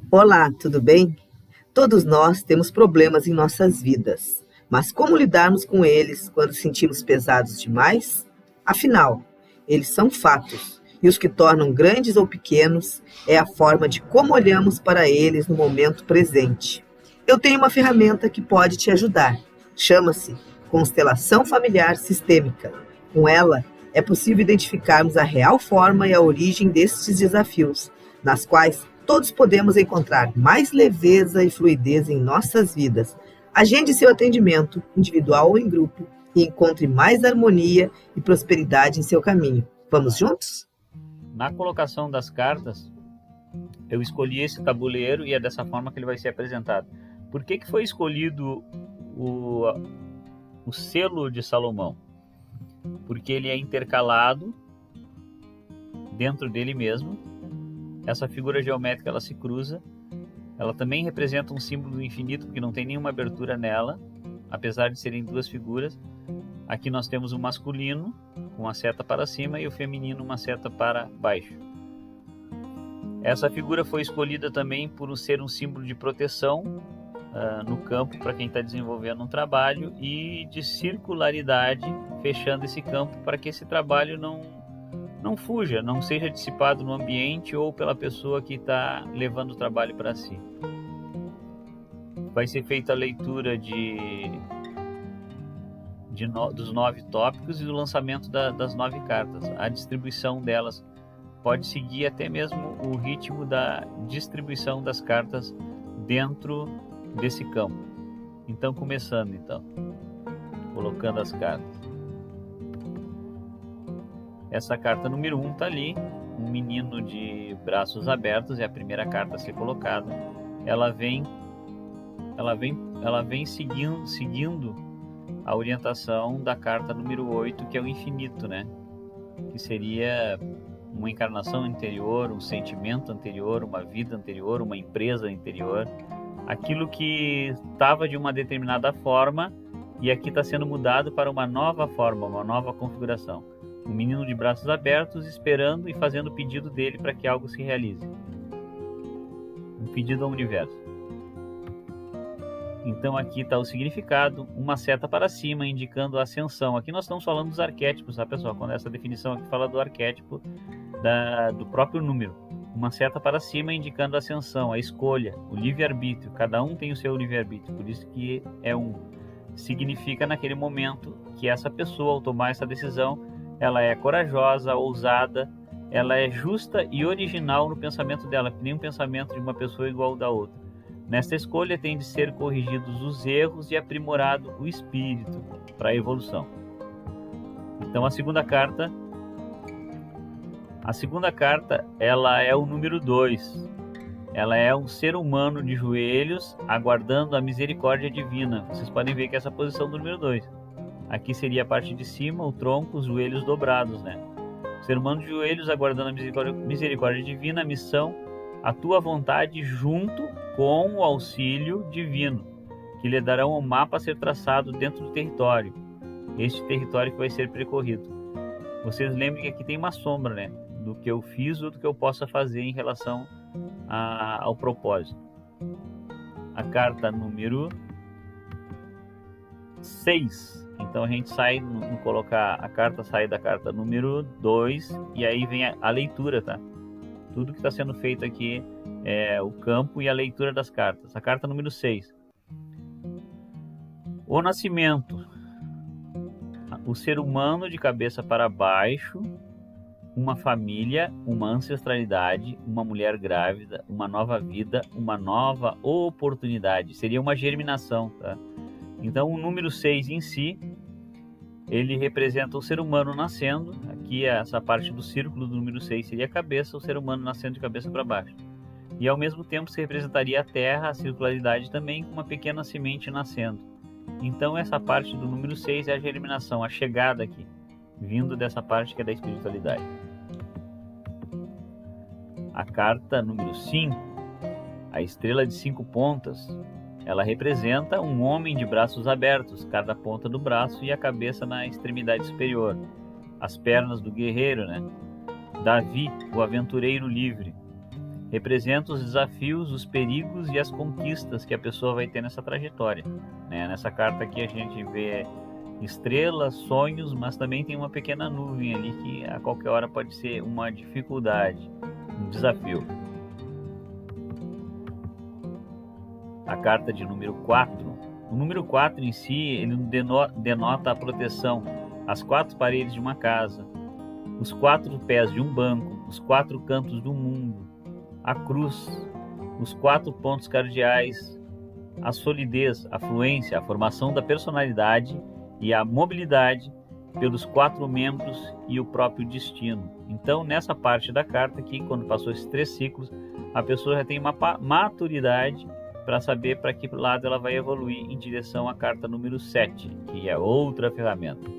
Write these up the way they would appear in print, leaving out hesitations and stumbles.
Olá, tudo bem? Todos nós temos problemas em nossas vidas, mas como lidarmos com eles quando sentimos pesados demais? Afinal, eles são fatos, e os que tornam grandes ou pequenos é a forma de como olhamos para eles no momento presente. Eu tenho uma ferramenta que pode te ajudar. Chama-se Constelação Familiar Sistêmica. Com ela, é possível identificarmos a real forma e a origem destes desafios, nas quais todos podemos encontrar mais leveza e fluidez em nossas vidas. Agende seu atendimento, individual ou em grupo, e encontre mais harmonia e prosperidade em seu caminho. Vamos juntos? Na colocação das cartas, eu escolhi esse tabuleiro e é dessa forma que ele vai ser apresentado. Por que foi escolhido o selo de Salomão? Porque ele é intercalado dentro dele mesmo. Essa figura geométrica ela se cruza. Ela também representa um símbolo do infinito, porque não tem nenhuma abertura nela, apesar de serem duas figuras. Aqui nós temos o masculino com uma seta para cima e o feminino uma seta para baixo. Essa figura foi escolhida também por ser um símbolo de proteção no campo para quem está desenvolvendo um trabalho e de circularidade, fechando esse campo para que esse trabalho não fuja, não seja dissipado no ambiente ou pela pessoa que está levando o trabalho para si. Vai ser feita a leitura dos 9 tópicos e do lançamento das 9 cartas. A distribuição delas pode seguir até mesmo o ritmo da distribuição das cartas dentro desse campo. Então, começando colocando as cartas. Essa carta número 1 está ali, um menino de braços abertos, é a primeira carta a ser colocada. Ela vem seguindo a orientação da carta número 8, que é o infinito, né? Que seria uma encarnação anterior, um sentimento anterior, uma vida anterior, uma empresa anterior. Aquilo que estava de uma determinada forma e aqui está sendo mudado para uma nova forma, uma nova configuração. Um menino de braços abertos esperando e fazendo o pedido dele para que algo se realize. Um pedido ao universo. Então aqui está o significado, uma seta para cima indicando a ascensão. Aqui nós estamos falando dos arquétipos, tá, pessoal? Quando essa definição aqui fala do arquétipo do próprio número. Uma seta para cima indicando a ascensão, a escolha, o livre-arbítrio. Cada um tem o seu livre-arbítrio, por isso que é um. Significa naquele momento que essa pessoa, ao tomar essa decisão, ela é corajosa, ousada, ela é justa e original no pensamento dela, que nenhum pensamento de uma pessoa é igual ao da outra. Nesta escolha tem de ser corrigidos os erros e aprimorado o espírito para a evolução. Então a segunda carta, ela é o número 2. Ela é um ser humano de joelhos aguardando a misericórdia divina. Vocês podem ver que essa posição do número 2. Aqui seria a parte de cima, o tronco, os joelhos dobrados, né? Ser humano de joelhos aguardando a misericórdia divina, a missão, a tua vontade junto com o auxílio divino, que lhe darão um mapa a ser traçado dentro do território. Este território que vai ser percorrido. Vocês lembrem que aqui tem uma sombra, né? Do que eu fiz ou do que eu possa fazer em relação ao propósito. A carta número 6. Então a gente sai, no colocar a carta, sai da carta número 2 e aí vem a leitura, tá? Tudo que está sendo feito aqui é o campo e a leitura das cartas. A carta número 6. O nascimento. O ser humano de cabeça para baixo, uma família, uma ancestralidade, uma mulher grávida, uma nova vida, uma nova oportunidade. Seria uma germinação, tá? Então o número 6 em si, ele representa o ser humano nascendo. Aqui essa parte do círculo do número 6 seria a cabeça, o ser humano nascendo de cabeça para baixo. E ao mesmo tempo se representaria a Terra, a circularidade também, com uma pequena semente nascendo. Então essa parte do número 6 é a germinação, a chegada aqui, vindo dessa parte que é da espiritualidade. A carta número 5, a estrela de 5 pontas, ela representa um homem de braços abertos, cada ponta do braço e a cabeça na extremidade superior. As pernas do guerreiro, né? Davi, o aventureiro livre. representa os desafios, os perigos e as conquistas que a pessoa vai ter nessa trajetória, né? Nessa carta aqui a gente vê estrelas, sonhos, mas também tem uma pequena nuvem ali que a qualquer hora pode ser uma dificuldade, um desafio. A carta de número 4. O número 4 em si, ele denota a proteção, as 4 paredes de uma casa, os 4 pés de um banco, os 4 cantos do mundo, a cruz, os 4 pontos cardeais, a solidez, a fluência, a formação da personalidade e a mobilidade pelos 4 membros e o próprio destino. Então, nessa parte da carta aqui, quando passou esses 3 ciclos, a pessoa já tem uma maturidade para saber para que lado ela vai evoluir em direção à carta número 7, que é outra ferramenta.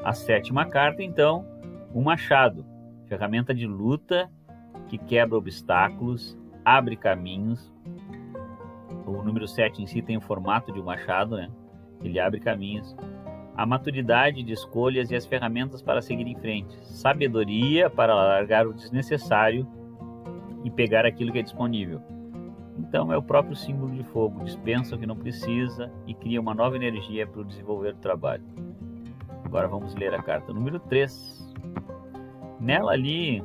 A 7ª carta, então, o machado, ferramenta de luta que quebra obstáculos, abre caminhos. O número 7 em si tem o formato de um machado, né? Ele abre caminhos. A maturidade de escolhas e as ferramentas para seguir em frente. Sabedoria para largar o desnecessário e pegar aquilo que é disponível. Então é o próprio símbolo de fogo, dispensa o que não precisa e cria uma nova energia para o desenvolver do trabalho. Agora vamos ler a carta número 3. Nela ali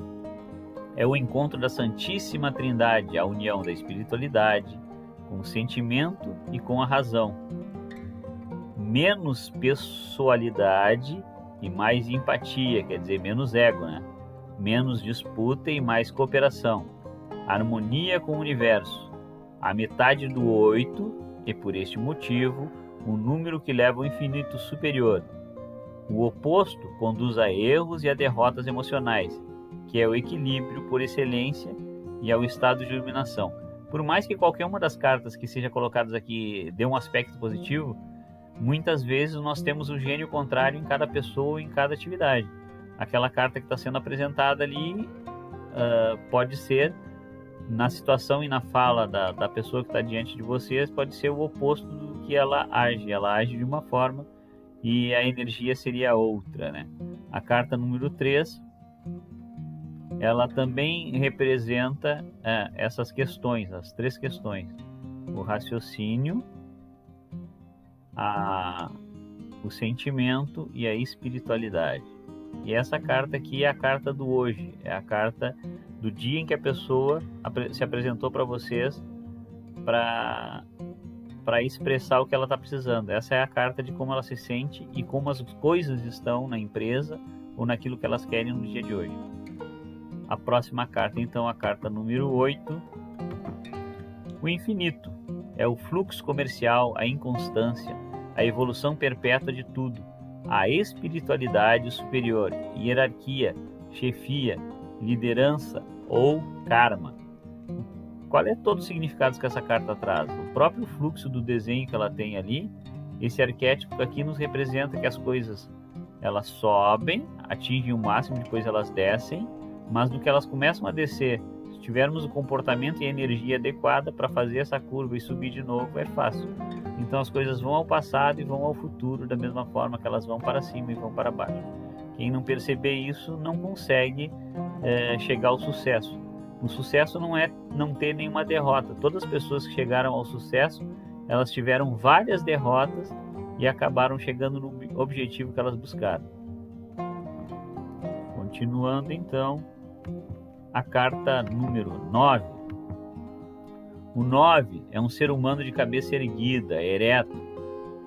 é o encontro da Santíssima Trindade, a união da espiritualidade com o sentimento e com a razão. Menos pessoalidade e mais empatia, quer dizer, menos ego, né? Menos disputa e mais cooperação. Harmonia com o universo. A metade do 8, e por este motivo, um número que leva ao infinito superior. O oposto conduz a erros e a derrotas emocionais, que é o equilíbrio por excelência e ao estado de iluminação. Por mais que qualquer uma das cartas que seja colocadas aqui dê um aspecto positivo, muitas vezes nós temos o gênio contrário em cada pessoa, em cada atividade. Aquela carta que está sendo apresentada ali pode ser, na situação e na fala da pessoa que está diante de vocês, pode ser o oposto do que ela age. Ela age de uma forma e a energia seria outra, né? A carta número 3, ela também representa essas questões, as 3 questões. O raciocínio, o sentimento e a espiritualidade. E essa carta aqui é a carta do hoje, é a carta do dia em que a pessoa se apresentou para vocês para expressar o que ela está precisando. Essa é a carta de como ela se sente e como as coisas estão na empresa ou naquilo que elas querem no dia de hoje. A próxima carta, então, a carta número 8, o infinito. É o fluxo comercial, a inconstância, a evolução perpétua de tudo, a espiritualidade superior, hierarquia, chefia, liderança ou karma. Qual é todo o significado que essa carta traz? O próprio fluxo do desenho que ela tem ali, esse arquétipo aqui nos representa que as coisas elas sobem, atingem o máximo, depois elas descem, mas do que elas começam a descer, se tivermos o comportamento e a energia adequada para fazer essa curva e subir de novo, é fácil. Então as coisas vão ao passado e vão ao futuro da mesma forma que elas vão para cima e vão para baixo. Quem não perceber isso não consegue chegar ao sucesso. O sucesso não é não ter nenhuma derrota. Todas as pessoas que chegaram ao sucesso, elas tiveram várias derrotas e acabaram chegando no objetivo que elas buscaram. Continuando então, a carta número 9. O 9 é um ser humano de cabeça erguida, ereto,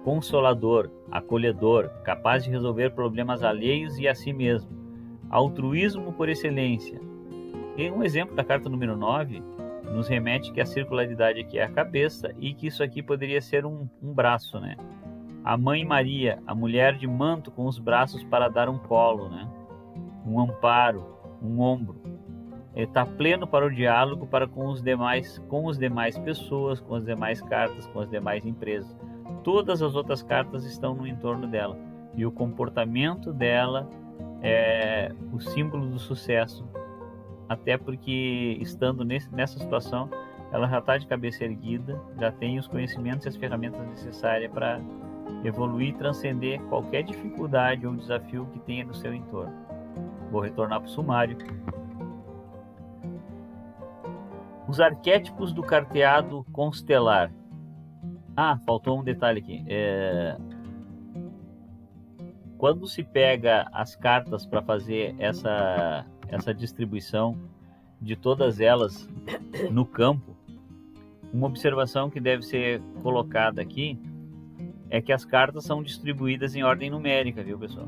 consolador, acolhedor, capaz de resolver problemas alheios e a si mesmo. Altruísmo por excelência. E um exemplo da carta número 9 nos remete que a circularidade aqui é a cabeça e que isso aqui poderia ser um braço, né? A Mãe Maria, a mulher de manto com os braços para dar um colo, né? Um amparo, um ombro. Está pleno para o diálogo com os demais pessoas, com as demais cartas, com as demais empresas. Todas as outras cartas estão no entorno dela. E o comportamento dela é o símbolo do sucesso. Até porque, estando nessa situação, ela já está de cabeça erguida, já tem os conhecimentos e as ferramentas necessárias para evoluir e transcender qualquer dificuldade ou desafio que tenha no seu entorno. Vou retornar para o sumário. Os arquétipos do carteado constelar. Faltou um detalhe aqui. Quando se pega as cartas para fazer essa distribuição de todas elas no campo, uma observação que deve ser colocada aqui é que as cartas são distribuídas em ordem numérica, viu, pessoal?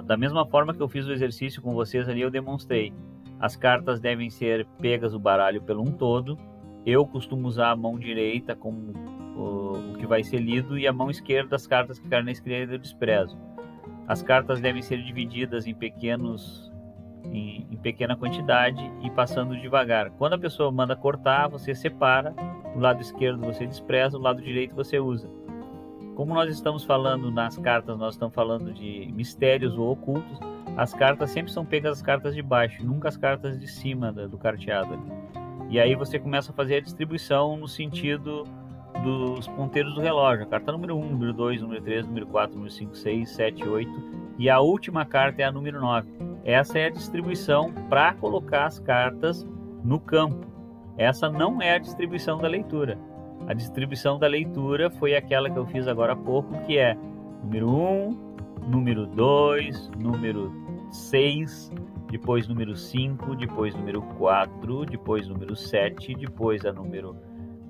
Da mesma forma que eu fiz o exercício com vocês ali, eu demonstrei. As cartas devem ser pegas o baralho pelo um todo. Eu costumo usar a mão direita como o que vai ser lido e a mão esquerda as cartas que caem na esquerda eu desprezo. As cartas devem ser divididas em pequena quantidade e passando devagar. Quando a pessoa manda cortar, você separa. O lado esquerdo você despreza, o lado direito você usa. Como nós estamos falando nas cartas, nós estamos falando de mistérios ou ocultos, as cartas sempre são pegas as cartas de baixo, nunca as cartas de cima do carteado. E aí você começa a fazer a distribuição no sentido dos ponteiros do relógio. A carta número 1, número 2, número 3, número 4, número 5, 6, 7, 8 e a última carta é a número 9. Essa é a distribuição para colocar as cartas no campo. Essa não é a distribuição da leitura. A distribuição da leitura foi aquela que eu fiz agora há pouco, que é número 1, número 2, número 6, depois número 5, depois número 4, depois número 7, depois a número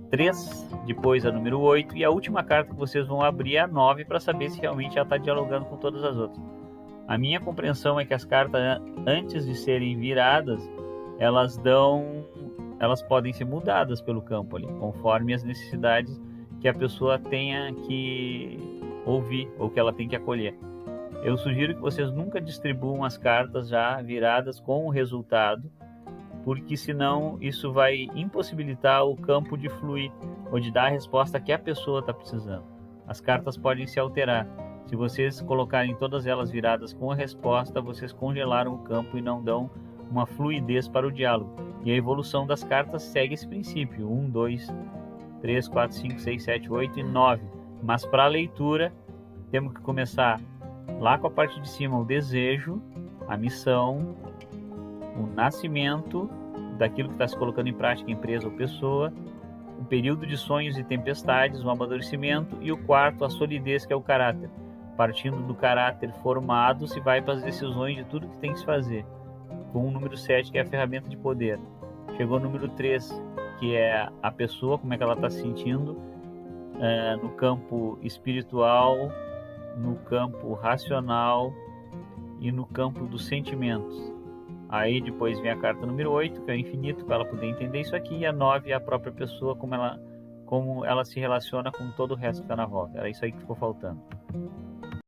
3, depois a número 8 e a última carta que vocês vão abrir é a 9 para saber se realmente ela está dialogando com todas as outras. A minha compreensão é que as cartas, antes de serem viradas, elas podem ser mudadas pelo campo ali, conforme as necessidades que a pessoa tenha que ouvir ou que ela tem que acolher. Eu sugiro que vocês nunca distribuam as cartas já viradas com o resultado, porque senão isso vai impossibilitar o campo de fluir ou de dar a resposta que a pessoa está precisando. As cartas podem se alterar. Se vocês colocarem todas elas viradas com a resposta, vocês congelaram o campo e não dão uma fluidez para o diálogo. E a evolução das cartas segue esse princípio: 1, 2, 3, 4, 5, 6, 7, 8 e 9. Mas para a leitura, temos que começar lá com a parte de cima, o desejo, a missão, o nascimento daquilo que está se colocando em prática, empresa ou pessoa, o período de sonhos e tempestades, o amadurecimento, e o quarto, a solidez, que é o caráter. Partindo do caráter formado, se vai para as decisões de tudo que tem que se fazer. Com o número 7, que é a ferramenta de poder. Chegou o número 3, que é a pessoa, como é que ela está se sentindo no campo espiritual, no campo racional e no campo dos sentimentos. Aí depois vem a carta número 8, que é o infinito, para ela poder entender isso aqui, e a 9 é a própria pessoa, como ela se relaciona com todo o resto que está na volta. Era isso aí que ficou faltando.